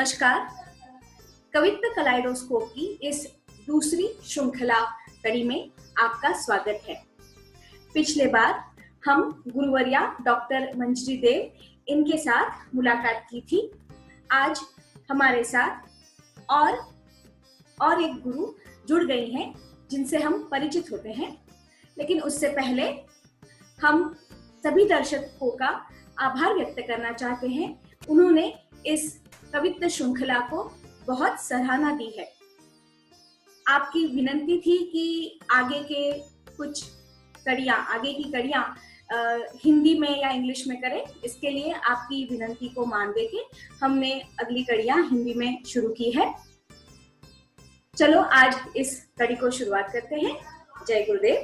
नमस्कार। कवित्व कलाइडोस्कोप की इस दूसरी श्रृंखला कड़ी में आपका स्वागत है। पिछले बार हम गुरुवर्या डॉक्टर मंजरी देव इनके साथ मुलाकात की थी। आज हमारे साथ और एक गुरु जुड़ गई हैं जिनसे हम परिचित होते हैं, लेकिन उससे पहले हम सभी दर्शकों का आभार व्यक्त करना चाहते हैं। उन्होंने इस कवित्व श्रृंखला को बहुत सराहना दी है। आपकी विनंती थी कि आगे की कड़ियां हिंदी में या इंग्लिश में करें। इसके लिए आपकी विनंती को मान देके हमने अगली कड़ियां हिंदी में शुरू की है। चलो आज इस कड़ी को शुरुआत करते हैं। जय गुरुदेव।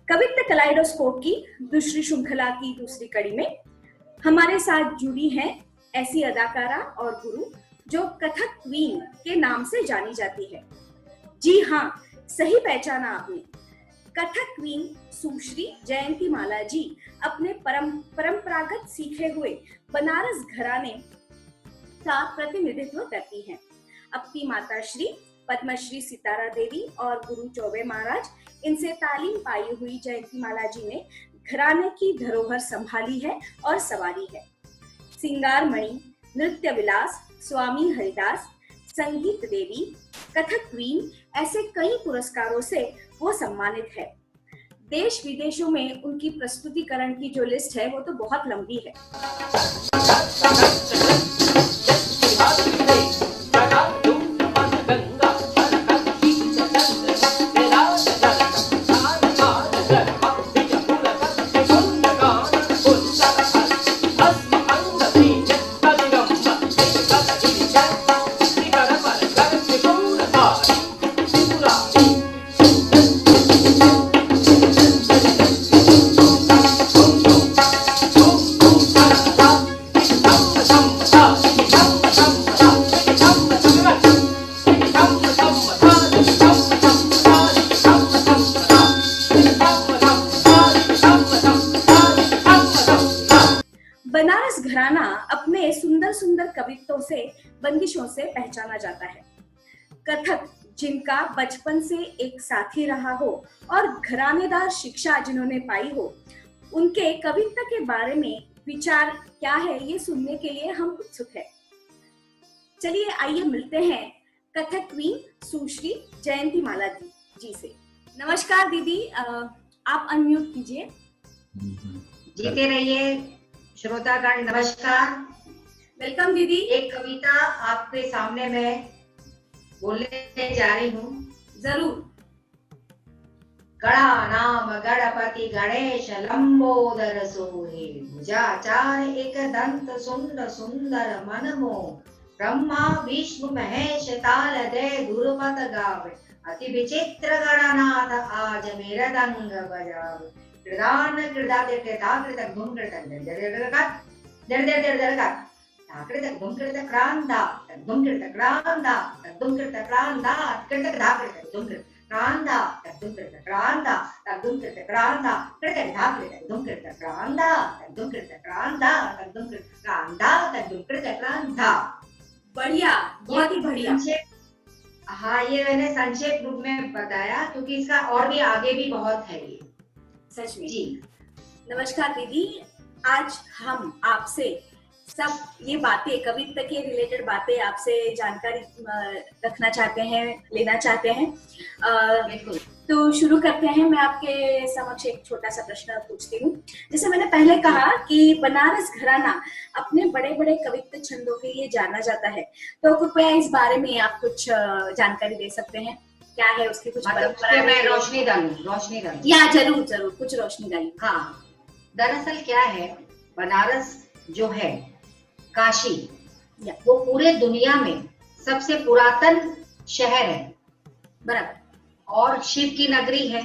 कवित्व कलाइडोस्कोप की दूसरी श्रृंखला की दूसरी कड़ी में हमारे साथ जुड़ी हैं ऐसी अदाकारा और गुरु जो कथक क्वीन के नाम से जानी जाती है। जी हाँ, सही पहचाना आपने। कथक क्वीन सुश्री जयंती माला जी अपने परंपरागत सीखे हुए बनारस घराने का प्रतिनिधित्व करती हैं। अपनी माता श्री पद्मश्री सितारा देवी और गुरु चौबे महाराज इनसे तालीम पाई हुई जयंती माला जी ने घराने की धरोहर संभाली है और सवारी है। सिंगार मणि, नृत्य विलास, स्वामी हरिदास, संगीत देवी, कथक क्वीन ऐसे कई पुरस्कारों से वो सम्मानित है। देश विदेशों में उनकी प्रस्तुतिकरण की जो लिस्ट है वो तो बहुत लंबी है। बनारस घराना अपने सुंदर सुंदर कवित्वों से बंदिशों से पहचाना जाता है। कथक जिनका बचपन से एक साथी रहा हो और घरानेदार शिक्षा जिन्होंने पाई हो, उनके कवित्व के बारे में विचार क्या है ये सुनने के लिए हम उत्सुक हैं। चलिए आइए मिलते हैं कथक क्वीन सुश्री जयंती माला जी से। नमस्कार दीदी, आप अनम्यूट कीजिए। जीते रहिए श्रोतागण, नमस्कार। वेलकम दीदी। एक कविता आपके सामने मैं बोलने जा रही हूँ। जरूर। गणा नाम गणपति गणेश लंबोदर सोहे, भुजाचार एक दंत सुंदर सुंदर मनमो, ब्रह्मा विष्णु महेश ताल दे गुरुपत गावे, अति विचित्र गणनाथ आज मेरा दंग बजावे। कृदान कृदाते कृताकृत धूम कृतक दर ताकृत धूम कृतक क्रांता धूम कृतक क्रांता धूम कृतक क्रांता कृतक धाकृत धूम कृतक क्रांता धूम कृतक क्रांता धूम कृतक क्रांता कृतक धाकृत धूम कृतक क्रांता धूम कृतक क्रांता धूम कृतक क्रांता धूम कृतक क्रांता। बढ़िया, बहुत ही बढ़िया। हाँ, ये मैंने संक्षेप रूप में बताया क्योंकि इसका और भी आगे भी बहुत है ये। सच में जी। नमस्कार दीदी। आज हम आपसे सब ये बातें, कवित्व के रिलेटेड बातें आपसे जानकारी रखना चाहते हैं, लेना चाहते हैं। बिल्कुल। तो शुरू करते हैं। मैं आपके समक्ष एक छोटा सा प्रश्न पूछती हूँ। जैसे मैंने पहले कहा कि बनारस घराना अपने बड़े बड़े कवित्व छंदों के लिए जाना जाता है, तो कृपया इस बारे में आप कुछ जानकारी दे सकते हैं? क्या है उसकी कुछ परंपरा? मैं रोशनी डालूं या जरूर जरूर कुछ रोशनी डालिए। हाँ, दरअसल क्या है, बनारस जो है काशी, वो पूरे दुनिया में सबसे पुरातन शहर है। बराबर। और शिव की नगरी है।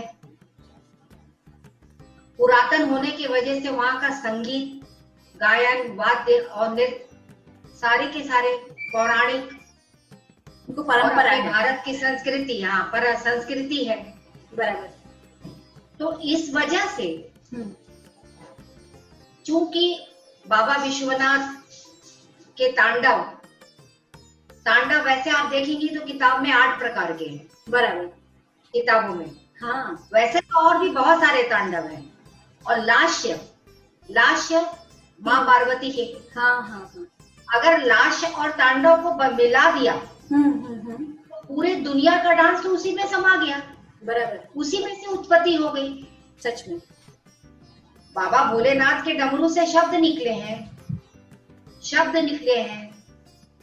पुरातन होने की वजह से वहाँ का संगीत, गायन, वाद्य और नृत्य सारे के सारे पौराणिक, उनको परंपरा है। भारत की संस्कृति, यहाँ पर संस्कृति है। बराबर। तो इस वजह से चूंकि बाबा विश्वनाथ के तांडव तांडव वैसे आप देखेंगी तो किताब में 8 प्रकार के हैं, बराबर, किताबों में। हाँ, वैसे तो और भी बहुत सारे तांडव हैं। और लास्य, लास्य माँ पार्वती के। हाँ हाँ हाँ, अगर लास्य और तांडव को मिला दिया तो पूरे दुनिया का डांस तो उसी में समा गया, बराबर, उसी में से उत्पत्ति हो गई। सच में। बाबा भोलेनाथ के डमरू से शब्द निकले हैं, शब्द निकले हैं,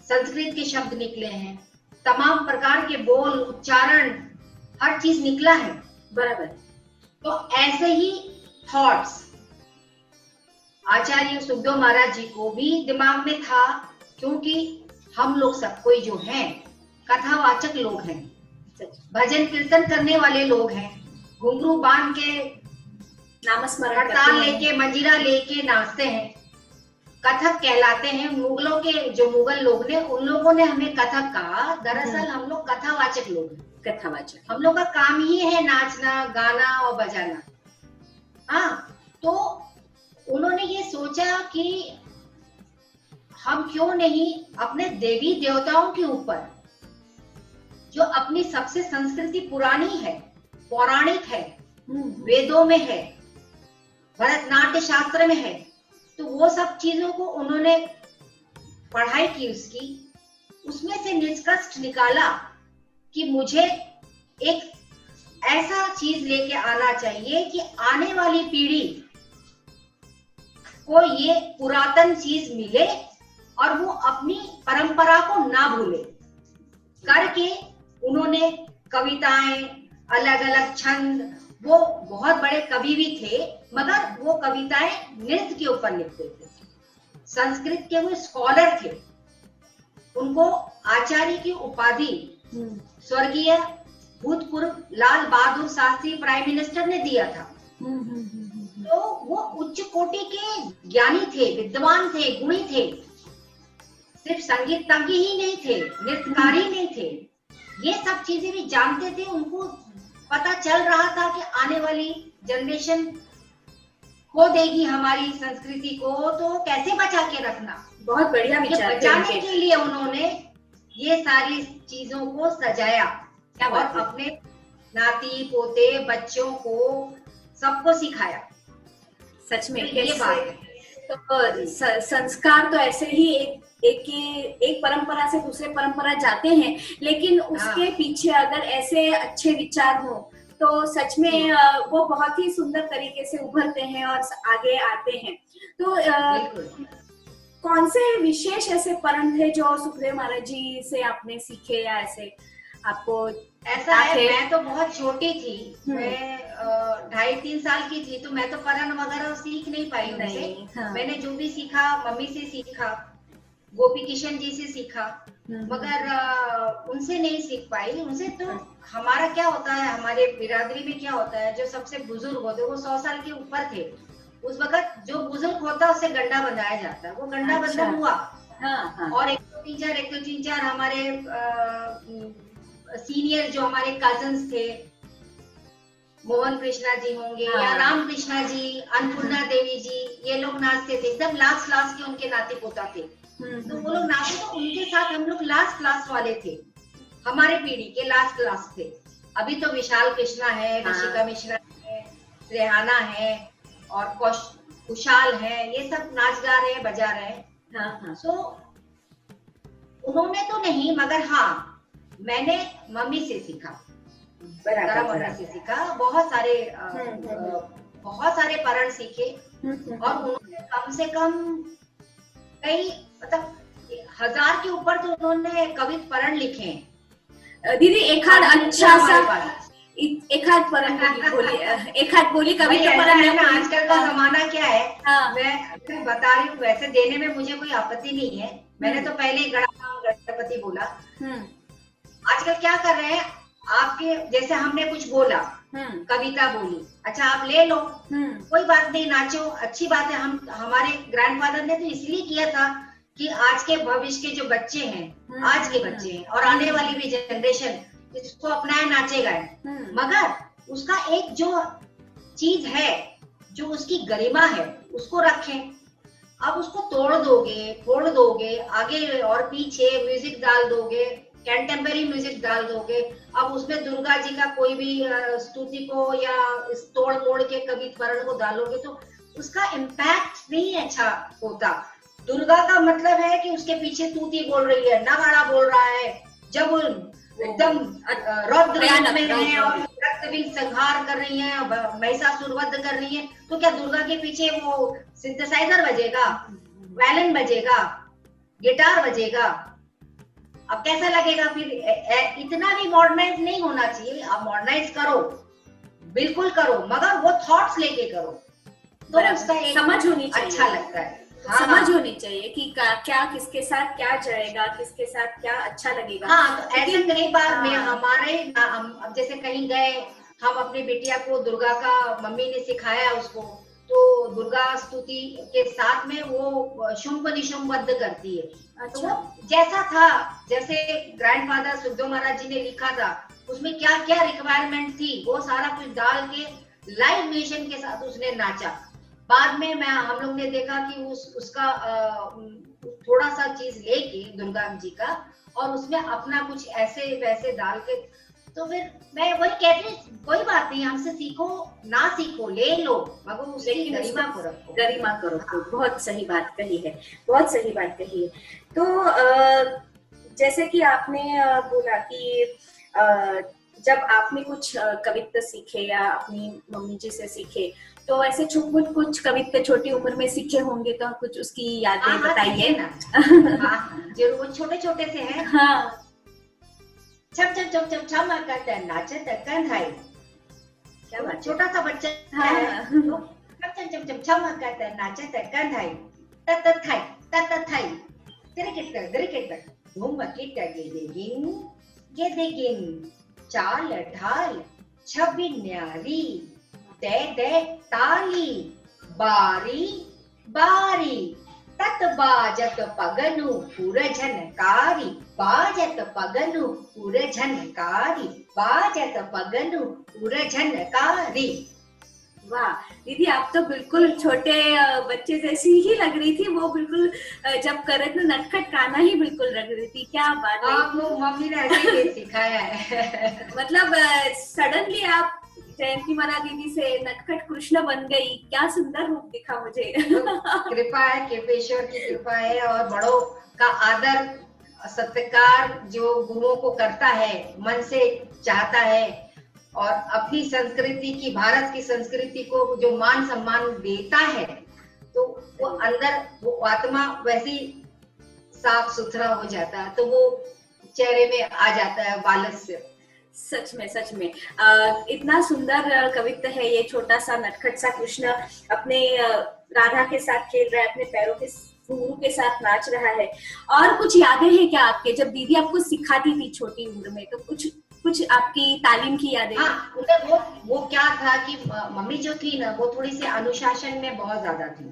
संस्कृत के शब्द निकले हैं, तमाम प्रकार के बोल, उच्चारण, हर चीज निकला है, बराबर। तो ऐसे ही थॉट्स आचार्य सुखदेव महाराज जी को भी दिमाग में था, क्योंकि हम लोग सब कोई जो हैं कथावाचक लोग हैं, भजन कीर्तन करने वाले लोग हैं, घुंघरू बांध के नामस्मरण हड़ताल लेके मंजीरा लेके नाचते हैं, कथक कहलाते हैं। मुगलों के जो मुगल लोग ने, उन लोगों ने हमें कथक कहा। दरअसल हम लोग कथावाचक लोग हैं, कथावाचक। हम लोग का काम ही है नाचना, गाना और बजाना। हाँ, तो उन्होंने ये सोचा कि हम क्यों नहीं अपने देवी देवताओं के ऊपर, जो अपनी सबसे संस्कृति पुरानी है, पौराणिक है, वेदों में है, भरतनाट्य शास्त्र में है, तो वो सब चीजों को उन्होंने पढ़ाई की उसकी, उसमें से निष्कर्ष निकाला कि मुझे एक ऐसा चीज लेके आना चाहिए कि आने वाली पीढ़ी को ये पुरातन चीज मिले और वो अपनी परंपरा को ना भूले। करके उन्होंने कविताएं, अलग अलग छंद, वो बहुत बड़े कवि भी थे, मगर वो कविताएं नृत्य के ऊपर लिखते थे। संस्कृत के वो स्कॉलर थे। उनको आचार्य की उपाधि स्वर्गीय भूतपूर्व लाल बहादुर शास्त्री प्राइम मिनिस्टर ने दिया था। तो वो उच्च कोटि के ज्ञानी थे, विद्वान थे, गुणी थे। सिर्फ संगीतज्ञ ही नहीं थे, नृत्यकारी नहीं थे, ये सब चीजें भी जानते थे। उनको पता चल रहा था कि आने वाली जनरेशन खो देगी हमारी संस्कृति को, तो कैसे बचा के रखना। बहुत बढ़िया विचार। बचाने के लिए उन्होंने ये सारी चीजों को सजाया और अपने नाती पोते बच्चों को सबको सिखाया। सच में ये बात है। तो संस्कार तो ऐसे ही एक परंपरा से दूसरे परंपरा जाते हैं, लेकिन उसके पीछे अगर ऐसे अच्छे विचार हो तो सच में वो बहुत ही सुंदर तरीके से उभरते हैं और आगे आते हैं। तो कौन से विशेष ऐसे परण थे जो सुखदेव महाराज जी से आपने सीखे, या ऐसे आपको? ऐसा है, मैं तो बहुत छोटी थी, मैं 2.5-3 साल की थी, तो मैं तो परण वगैरह सीख नहीं पाई उनसे। मैंने जो भी सीखा मम्मी से सीखा, गोपी किशन जी से सीखा, मगर उनसे नहीं सीख पाई। उनसे तो हमारा क्या होता है, हमारे बिरादरी में क्या होता है, जो सबसे बुजुर्ग होते वो 100 साल के ऊपर थे। उस वक्त जो बुजुर्ग होता है उसे गंडा बंधाया जाता है, वो गंडा बंधन हुआ। और 1-2-3-4 हमारे सीनियर जो हमारे कजन्स थे, मोहन कृष्णा जी होंगे या राम कृष्णा जी, अन्नपूर्णा देवी जी, ये लोग नाचते थे। सब लास्ट क्लास के उनके नाती पोता थे, तो वो लोग नाचे, तो उनके साथ हम लोग लास्ट क्लास वाले थे, हमारे पीढ़ी के लास्ट क्लास थे। अभी तो विशाल कृष्णा है, ऋषिका मिश्रा है, रेहाना है और कुशाल है, ये सब नाच गा रहे हैं, बजा रहे हैं। सो उन्होंने तो नहीं, मगर हाँ मैंने मम्मी से सीखा, मम्मी से सीखा। बहुत सारे परण सीखे और उन्होंने कम से कम कई, मतलब 1000 के ऊपर तो उन्होंने कवित परण लिखे हैं। दीदी एक आध अच्छा सा एक आध परण बोली, एक आध बोली कविता परण। आजकल का जमाना क्या है, मैं बता रही हूँ, वैसे देने में मुझे कोई आपत्ति नहीं है। मैंने तो पहले गणपति बोला। आजकल क्या कर रहे हैं, आपके जैसे हमने कुछ बोला, कविता बोली, अच्छा आप ले लो, कोई बात नहीं, नाचो, अच्छी बात है। हमारे ग्रैंडफादर ने तो इसलिए किया था कि आज के भविष्य के जो बच्चे हैं, आज के बच्चे हैं और आने वाली भी जनरेशन इसको अपनाए, नाचेगा। मगर उसका एक जो चीज है, जो उसकी गरिमा है, उसको रखें। अब उसको तोड़ दोगे, फोड़ दोगे, आगे और पीछे म्यूजिक डाल दोगे, कंटेम्पररी म्यूजिक डाल दोगे, अब उसमें दुर्गा जी का कोई भी स्तुति को या तोड़ मोड़ के कभी स्वर्ण को डालोगे तो उसका इम्पैक्ट नहीं अच्छा होता। दुर्गा का मतलब है कि उसके पीछे तूती बोल रही है, नगाड़ा बोल रहा है, जब एकदम रौद्र रूप में है और रक्त संहार कर रही है, महिषासुर वध कर रही है, तो क्या दुर्गा के पीछे वो सिंथेसाइजर बजेगा, वायलिन बजेगा, गिटार बजेगा? अब कैसा लगेगा फिर? इतना भी मॉडर्नाइज नहीं होना चाहिए। आप मॉडर्नाइज करो, बिल्कुल करो, मगर वो थॉट्स लेके करो, तो उसका एक समझ होनी चाहिए, अच्छा लगता है। हाँ, समझ होनी चाहिए कि क्या किसके साथ क्या जाएगा, किसके साथ क्या अच्छा लगेगा। हाँ, तो ऐसे कई बार में हमारे हम जैसे कहीं गए, हम अपनी बिटिया को दुर्गा का, मम्मी ने सिखाया उसको, तो दुर्गा स्तुति के साथ में वो शुंभ निशुंभ वध करती है। अच्छा। तो जैसा था, जैसे ग्रैंडफादर सुखदेव महाराज जी ने लिखा था, उसमें क्या क्या रिक्वायरमेंट थी, वो सारा कुछ डाल के लाइव म्यूजिशियन के साथ उसने नाचा। बाद में हम लोग ने देखा कि उसका थोड़ा सा चीज लेके दुर्गा जी का, और उसमें अपना कुछ ऐसे वैसे डाल के, तो फिर मैं वही कहती हूँ, कोई बात नहीं, हमसे सीखो ना सीखो, ले लो, मगर उसकी गरिमा को रखो, गरिमा को रखो। बहुत सही बात कही है, बहुत सही बात कही है। तो जैसे कि आपने बोला कि जब आपने कुछ कविता सीखे या अपनी मम्मी जी से सीखे, तो ऐसे कुछ कविता छोटी उम्र में सीखे होंगे, तो कुछ उसकी यादें बताइए ना। जरूर, वो छोटे छोटे से हैं। हाँ। छम छम छम छम छम करते नाचत कंधाई, क्या बात, छोटा सा बच्चा है, तो छम छम छम छम करते नाचत कंधाई, तत थाई तत थाई, तिरकिट धूम किट गेदेगिन चाल ढाल छवि न्यारी, दे दे ताली बारी बारी, तत बाजत पगनु पुर झनकारी, बाजत पगनु पुर झनकारी, बाजत पगनु पुर झनकारी। वाह दीदी, आप तो बिल्कुल छोटे बच्चे जैसी ही लग रही थी। वो बिल्कुल जब करे तो नटखट गाना ही बिल्कुल लग रही थी। क्या बात है, वो मम्मी ने ऐसे ही सिखाया है। मतलब सडनली आप जयंती माला दीदी से नटखट कृष्ण बन गई। क्या सुंदर रूप दिखा मुझे। कृपा है, केपेश्वर की कृपा है, और बड़ों का आदर सत्कार जो गुरुओं को करता है, मन से चाहता है, और अपनी संस्कृति की, भारत की संस्कृति को जो मान सम्मान देता है, तो वो अंदर वो आत्मा वैसी साफ सुथरा हो जाता है, तो वो चेहरे में आ जाता है वालस्य। सच में इतना सुंदर कविता है ये। छोटा सा नटखट सा कृष्ण अपने राधा के साथ खेल रहा है, अपने पैरों के घुंघरू के साथ नाच रहा है। और कुछ यादें हैं क्या आपके, जब दीदी आपको सिखाती थी छोटी उम्र में, तो कुछ आपकी तालीम की यादें? हाँ, वो क्या था कि मम्मी जो थी ना, वो थोड़ी सी अनुशासन में बहुत ज्यादा थी।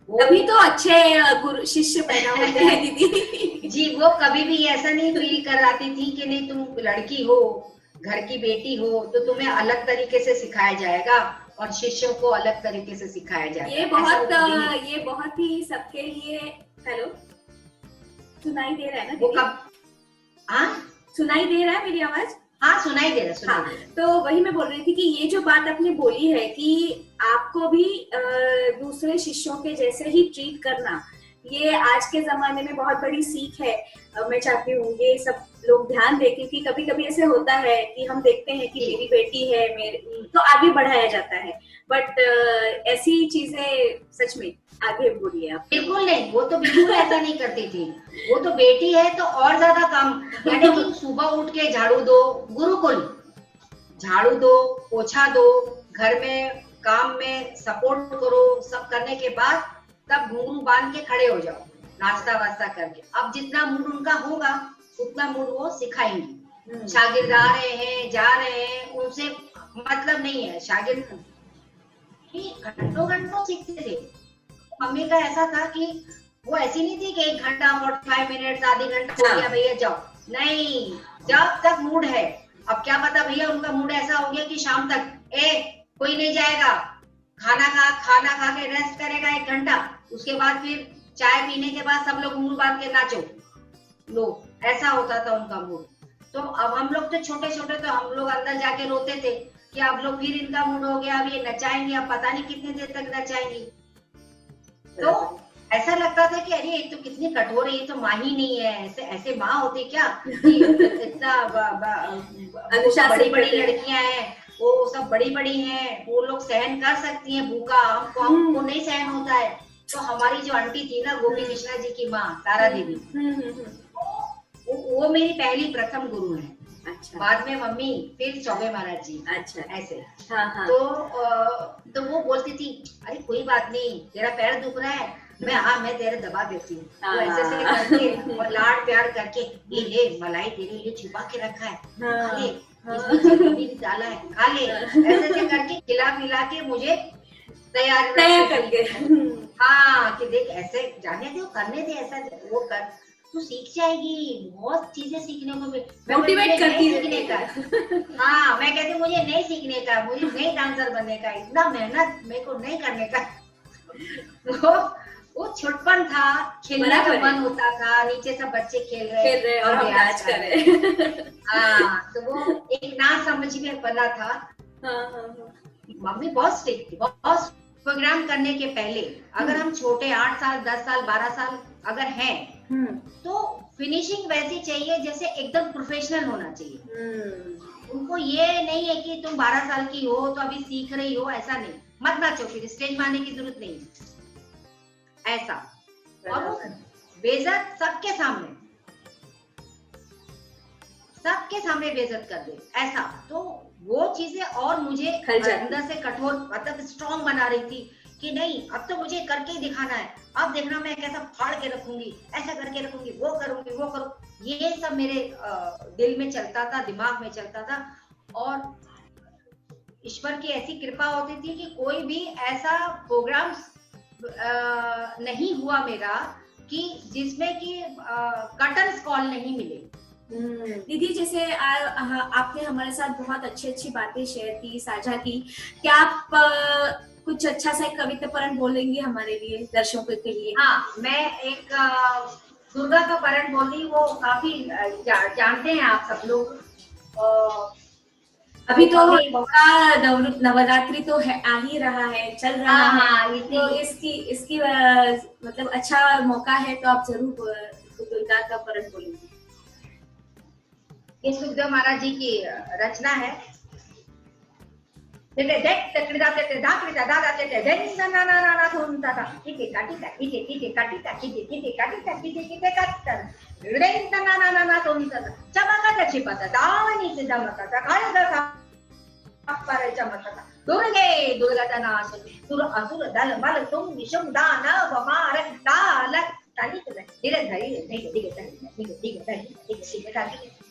अभी तो अच्छे गुरु शिष्य पैदा होते हैं दीदी। जी, वो कभी भी ऐसा नहीं फील कराती थी कि नहीं तुम लड़की हो, घर की बेटी हो, तो तुम्हें अलग तरीके से सिखाया जाएगा और शिष्यों को अलग तरीके से सिखाया जाएगा। ये बहुत ही सबके लिए। हेलो, सुनाई दे रहा है ना दीदी? वो कब? हाँ, सुनाई दे रहा है मेरी आवाज? हाँ, सुनाई दे रहा। हाँ, तो वही मैं बोल रही थी कि ये जो बात आपने बोली है कि आपको भी दूसरे शिष्यों के जैसे ही ट्रीट करना, ये आज के जमाने में बहुत बड़ी सीख है। मैं चाहती हूँ ये सब लोग ध्यान दें, क्योंकि कभी कभी ऐसे होता है कि हम देखते हैं कि मेरी बेटी है, मेरे तो आगे बढ़ाया जाता है, बट ऐसी चीजें सच में आगे बोलिए आप। बिल्कुल नहीं, वो तो बिल्कुल ऐसा नहीं करती थी। वो तो बेटी है तो और ज्यादा काम, यानी कि सुबह उठ के झाड़ू दो, गुरुकुल झाड़ू दो, पोछा दो, घर में काम में सपोर्ट करो, सब करने के बाद तब घुंघरू बांध के खड़े हो जाओ, नाश्ता वास्ता करके। अब जितना मूड उनका होगा उतना मूड वो सिखाएंगी। शागिर्द आ रहे हैं, जा रहे हैं, उनसे मतलब नहीं है। शागिर्द घंटों घंटों सीखते थे। मम्मी का ऐसा था कि वो ऐसी नहीं थी कि 1 घंटा 45 मिनट आधी घंटा हो गया भैया जाओ, नहीं, जब तक मूड है। अब क्या पता भैया उनका मूड ऐसा हो गया कि शाम तक कोई नहीं जाएगा, खाना खा के रेस्ट करेगा 1 घंटा, उसके बाद फिर चाय पीने के बाद सब लोग मुंह बांध के नाचो लो, ऐसा होता था उनका मूड। तो अब हम लोग तो छोटे छोटे, तो हम लोग अंदर जाके रोते थे कि अब लोग फिर इनका मूड हो गया, अब ये नचाएंगे, अब पता नहीं कितने देर तक नचाएंगे। तो ऐसा लगता था कि अरे ये तो कितनी कठोर है, ये तो माँ ही नहीं है, ऐसे ऐसे माँ होती क्या कि इतना बड़ी बड़ी लड़कियां हैं, वो सब बड़ी बड़ी हैं, वो लोग सहन कर सकती हैं भूखा, हमको नहीं सहन होता है। तो हमारी जो आंटी थी ना, गोपी कृष्णा जी की माँ तारा देवी, वो मेरी पहली प्रथम गुरु है। अच्छा। बाद में मम्मी, फिर चौबे महाराज जी। अच्छा। ऐसे। हाँ, हाँ। तो वो बोलती थी अरे कोई बात नहीं, तेरा पैर दुख रहा है, मैं तेरे दबा देती हूँ। हाँ, तो ऐसे करके और लाड प्यार करके, ये मलाई तेरे लिए छुपा के रखा है, खा ले, इसमें चीनी भी डाला है, खा ले, ऐसे करके खिला पिला के मुझे तैयार करके। हाँ, कि देख ऐसे जाने दे, करने दे, ऐसा वो कर, तू सीख जाएगी, बहुत चीजें सीखने को मोटिवेट करती सीखने का। हाँ, मैं कहती मुझे नहीं सीखने का, मुझे नहीं डांसर बनने का, इतना मेहनत मेरे को नहीं करने का। वो छुटपन था, खेलने का मन होता था, नीचे सब बच्चे खेल रहे और हम नाच कर रहे। हाँ, तो वो एक ना समझ में बना था। मम्मी बहुत स्ट्रिक्ट थी, बहुत। प्रोग्राम करने के पहले अगर हम छोटे 8 साल 10 साल 12 साल अगर हैं, तो फिनिशिंग वैसी चाहिए जैसे एकदम प्रोफेशनल होना चाहिए। उनको ये नहीं है कि तुम 12 साल की हो तो अभी सीख रही हो, ऐसा नहीं, मत नाचो, फिर स्टेज में आने की जरूरत नहीं, ऐसा। और वो बेइज्जत सबके सामने बेइज्जत कर दे, ऐसा। तो वो चीजें और मुझे अंदर से कठोर, मतलब स्ट्रॉन्ग बना रही थी कि नहीं, अब तो मुझे करके ही दिखाना है, अब देखना मैं कैसा फाड़ के रखूंगी, ऐसा करके रखूंगी, वो करूंगी, वो करूँ, ये सब मेरे दिल में चलता था, दिमाग में चलता था। और ईश्वर की ऐसी कृपा होती थी कि कोई भी ऐसा प्रोग्राम नहीं हुआ मेरा कि जिसमें कि कर्टन कॉल नहीं मिले। दीदी, जैसे आपने हमारे साथ बहुत अच्छी बातें शेयर की, साझा की, क्या आप कुछ अच्छा सा एक कविता परण बोलेंगी हमारे लिए, दर्शकों के लिए? हाँ, मैं एक दुर्गा का परण बोल रही, वो काफी जानते हैं आप सब लोग। अभी तो नवरात्रि तो है, आ ही रहा है, चल रहा है, तो इसकी मतलब अच्छा मौका है, तो आप जरूर दुर्गा का परण बोलेंगे। ये सुखदेव महाराज जी की रचना है। दुर्गे दुर्गतनाशिनी दुर असुर दल बल तुम विषम दानव मार काल ताली तो धीरे धीरे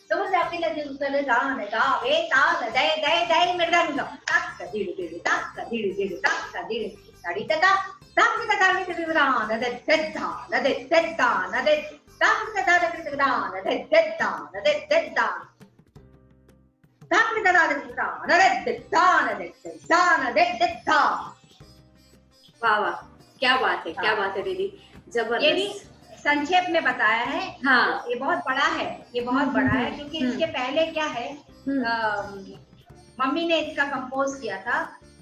तो जाके लगे उतर गान गावे ताल दे दे दे मृदंग तक धीरे तक धीरे ताड़ी तक तक ताली के विरान दे तेदान दे तेदान दे तक ताली के विरान दे तेदान दे तेदान तक ताली के विरान दे तेदान दे तेदान दे तेदान। वाह वाह, क्या बात है, क्या बात है दीदी, जबरदस्त। संक्षेप में बताया है। हाँ, ये बहुत बड़ा है, ये बहुत बड़ा है, क्योंकि इसके पहले क्या है, मम्मी ने इसका कंपोज किया था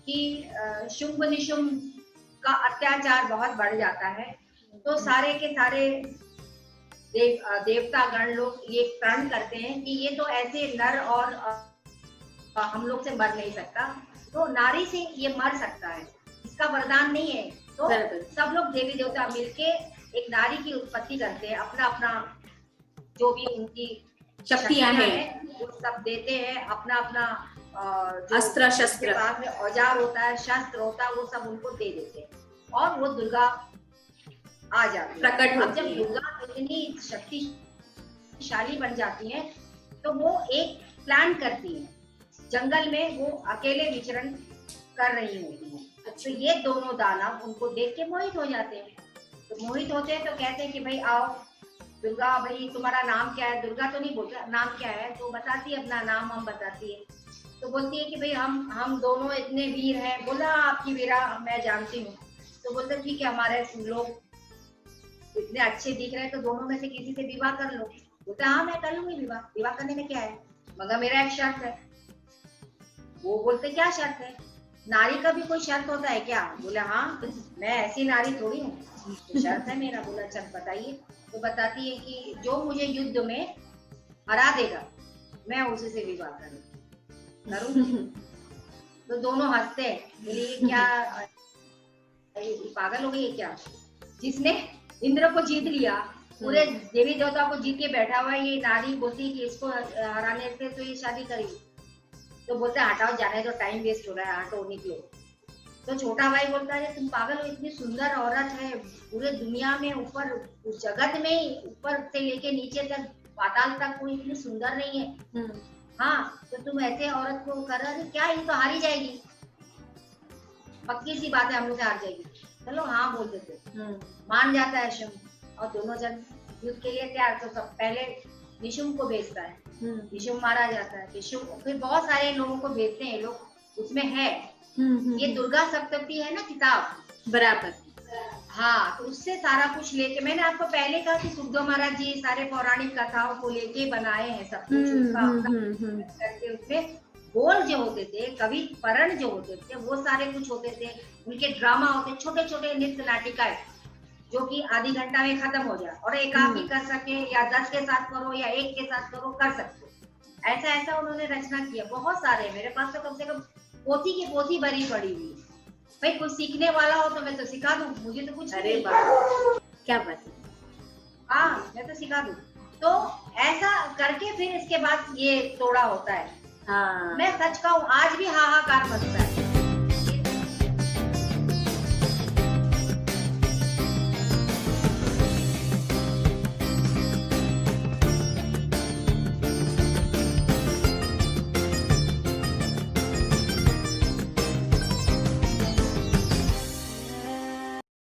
कि शुंभ निशुंभ का अत्याचार बहुत बढ़ जाता है, तो सारे के सारे देवता गण लोग ये प्रण करते हैं कि ये तो ऐसे नर और हम लोग से मर नहीं सकता, तो नारी से ये मर सकता है, इसका वरदान नहीं है। तो सब लोग देवी देवता मिलके एक नारी की उत्पत्ति करते हैं, अपना अपना जो भी उनकी शक्तियां हैं वो सब देते हैं, अपना अपना अस्त्र शस्त्र, पास में औजार होता है, शस्त्र होता है, वो सब उनको दे देते हैं, और वो दुर्गा आ जाती है, प्रकट होती है। जब दुर्गा इतनी शक्तिशाली बन जाती है, तो वो एक प्लान करती है, जंगल में वो अकेले विचरण कर रही होती है। तो ये दोनों दानव उनको देख के मोहित हो जाते हैं, तो मोहित होते हैं तो कहते हैं कि भाई आओ दुर्गा, भाई तुम्हारा नाम क्या है? दुर्गा तो नहीं बोलती नाम क्या है, तो बताती है अपना नाम, हम बताती है, तो बोलती है कि भाई हम दोनों इतने वीर हैं। बोला आपकी वीरा मैं जानती हूँ, तो बोलते ठीक है, हमारे लोग इतने अच्छे दिख रहे हैं तो दोनों में से किसी से विवाह कर लो। बोलते हाँ मैं कर लूंगी विवाह, विवाह करने में क्या है, मगर मेरा एक शर्त है। वो बोलते क्या शर्त है, नारी का भी कोई शर्त होता है क्या? बोले हाँ, मैं ऐसी नारी थोड़ी हूँ, तो शर्त है मेरा। बोला चल बताइए। तो बताती है कि जो मुझे युद्ध में हरा देगा मैं उसी से विवाह करूंगी। तो दोनों हंसते हैं, बोले ये क्या, ये पागल हो गई है क्या? जिसने इंद्र को जीत लिया, पूरे देवी देवता को जीत के बैठा हुआ है, ये नारी बोलती कि इसको हराने से तो ये शादी करेगी। तो बोलते हटाओ, जाने दो, टाइम वेस्ट हो रहा है, हटो निकलो। तो छोटा भाई बोलता है तुम पागल हो, इतनी सुंदर औरत है पूरे दुनिया में, ऊपर उस जगत में ऊपर से लेके नीचे तक पाताल तक कोई इतनी सुंदर नहीं है। हाँ, तो तुम ऐसे औरत को कर रहे क्या, ये तो हारी जाएगी, पक्की सी बात है हम लोग से हार जाएगी। चलो हाँ बोल देते, मान जाता है शुम, और दोनों जन युद्ध के लिए तैयार। तो सब पहले निशुम को भेजता है, निशुम मारा जाता है, निशुम फिर बहुत सारे लोगों को भेजते हैं लोग, उसमें है ये दुर्गा सप्तशती है ना किताब, बराबर। हाँ, तो उससे सारा कुछ लेके, मैंने आपको पहले कहा कि सुखदेव महाराज जी सारे पौराणिक कथाओं को लेके बनाए हैं सब कुछ, करके उसमें बोल जो होते थे, कवि परण जो होते थे, वो सारे कुछ होते थे, उनके ड्रामा होते, छोटे छोटे नृत्य नाटिकाएं जो कि आधी घंटा में खत्म हो जाए, और एक आप ही कर सके, या 10 के साथ करो या एक के साथ करो, कर सकते हो। ऐसा ऐसा उन्होंने रचना किया, बहुत सारे मेरे पास तो कम से कम पोथी की पोथी भरी पड़ी हुई है। भाई कुछ सीखने वाला हो तो मैं तो सिखा दूं, मुझे तो कुछ अरे वाह क्या बात है, हाँ मैं तो सिखा दूं। तो ऐसा करके फिर इसके बाद ये तोड़ा होता है। हाँ मैं सच कहूँ आज भी हाहाकार मचता है।